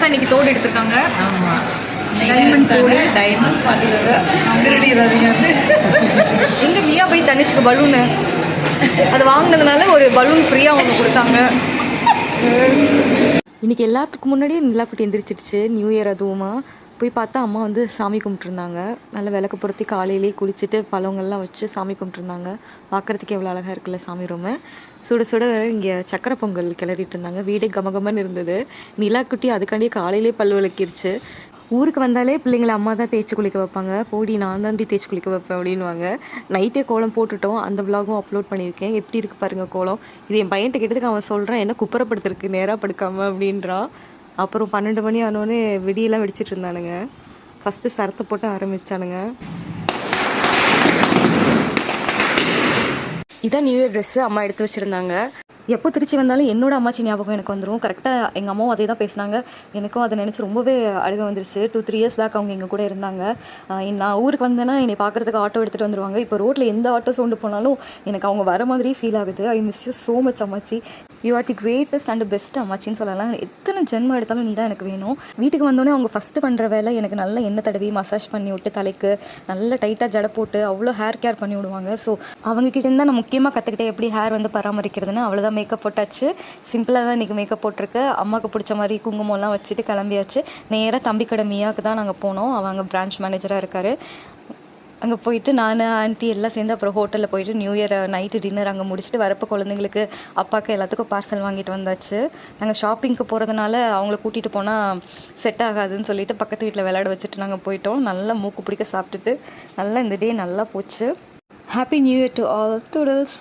புதுசாக இன்றைக்கி தோடு எடுத்திருக்காங்க. ஆமாம், டைமண்ட் தோடு. டைமண்ட் பார்த்துக்கோங்க. அங்கிரடிறாதீங்க. எங்கே லியா போய் தனிஷ்க்கு பலூனு அது வாங்கினதுனால ஒரு பலூன் ஃப்ரீயாக அவங்க கொடுத்தாங்க. இன்றைக்கி எல்லாத்துக்கும் முன்னாடியே நிலாக்குட்டி எந்திரிச்சிடுச்சு. நியூ இயர் அதுவுமா போய் பார்த்தா அம்மா வந்து சாமி கும்பிட்ருந்தாங்க. நல்ல விளக்கு பொருத்தி காலையிலேயே குளிச்சுட்டு பழங்கள்லாம் வச்சு சாமி கும்பிட்ருந்தாங்க. பார்க்குறதுக்கு எவ்வளோ அழகாக இருக்குல்ல சாமி ரூமு. சுட சுட இங்கே சக்கரை பொங்கல் கிளறிட்டு இருந்தாங்க. வீடே கமகமன்னு இருந்தது. நிலாக்குட்டி அதுக்காண்டியே காலையிலே பல் விளக்கிருச்சு. ஊருக்கு வந்தாலே பிள்ளைங்களை அம்மா தான் தேய்ச்சி குளிக்க வைப்பாங்க. போடி நான் தாண்டி தேய்ச்சி குளிக்க வைப்பேன் அப்படின்வாங்க. நைட்டே கோலம் போட்டுட்டோம். அந்த விலாகும் அப்லோட் பண்ணியிருக்கேன். எப்படி இருக்குது பாருங்கள் கோலம். இது என் பையன்ட்ட கேட்டதுக்கு அவன் சொல்கிறான் என்ன குப்புறப்படுத்திருக்கு நேராக படுக்காமல் அப்படின்றான். அப்புறம் 12 மணி ஆனோடனே வெடியெல்லாம் வெடிச்சிட்டு இருந்தானுங்க. ஃபஸ்ட்டு சரத்தை போட்டு ஆரம்பித்தானுங்க. இதான் நியூ இயர் ட்ரெஸ்ஸு அம்மா எடுத்து வச்சுருந்தாங்க. எப்போ திருச்சி வந்தாலும் என்னோட அம்மாச்சி ஞாபகம் எனக்கு வந்துடும். கரெக்டாக எங்கள் அம்மாவும் அதே தான் பேசினாங்க. எனக்கும் அதை நினச்சி ரொம்பவே அழுக வந்துருச்சு. 2-3 இயர்ஸ் பேக் அவங்க எங்கள் கூட இருந்தாங்க. நான் ஊருக்கு வந்தேன்னா என்னை பார்க்குறதுக்கு ஆட்டோ எடுத்துகிட்டு வந்துடுவாங்க. இப்போ ரோட்டில் எந்த ஆட்டோ சவுண்டு போனாலும் எனக்கு அவங்க வர மாதிரியே ஃபீல் ஆகுது. I miss you so much அம்மாச்சி. You are the greatest and best அம்மாச்சின்னு சொல்லலாம். எத்தனை ஜென்மம் எடுத்தாலும் நீ தான் எனக்கு வேணும். வீட்டுக்கு வந்தோடனே அவங்க ஃபஸ்ட்டு பண்ணுற வேலை எனக்கு நல்ல எண்ணெய் தடவி மசாஜ் பண்ணி விட்டு தலைக்கு நல்ல டைட்டாக ஜடை போட்டு அவ்வளோ ஹேர் கேர் பண்ணி விடுவாங்க. ஸோ அவங்கக்கிட்ட தான் நான் முக்கியமாக கற்றுக்கிட்டேன் எப்படி ஹேர் வந்து பராமரிக்கிறதுன்னு. அவ்வளோதான் மேக்கப் போட்டாச்சு. சிம்பிளாக தான் இன்றைக்கி மேக்கப் போட்டிருக்கு. அம்மாவுக்கு பிடிச்ச மாதிரி குங்குமம்லாம் வச்சுட்டு கிளம்பியாச்சு. நேராக தம்பி கடை மியாவுக்கு தான் நாங்கள் போனோம். அவங்க பிரான்ச் மேனேஜராக இருக்கார். அங்கே போயிட்டு நான் ஆண்டி எல்லாம் சேர்ந்து அப்புறம் ஹோட்டலில் போயிட்டு நியூ இயர் நைட்டு டின்னர் அங்கே முடிச்சுட்டு வரப்போ குழந்தைங்களுக்கு அப்பாவுக்கு எல்லாத்துக்கும் பார்சல் வாங்கிட்டு வந்தாச்சு. நாங்கள் ஷாப்பிங்க்கு போகிறதுனால அவங்கள கூட்டிகிட்டு போனால் செட் ஆகாதுன்னு சொல்லிட்டு பக்கத்து வீட்டில் விளையாட வச்சுட்டு நாங்கள் போயிட்டோம். நல்லா மூக்கு பிடிக்க சாப்பிட்டுட்டு நல்லா இந்த டே நல்லா போச்சு. Happy new year to all டூடல்ஸ்.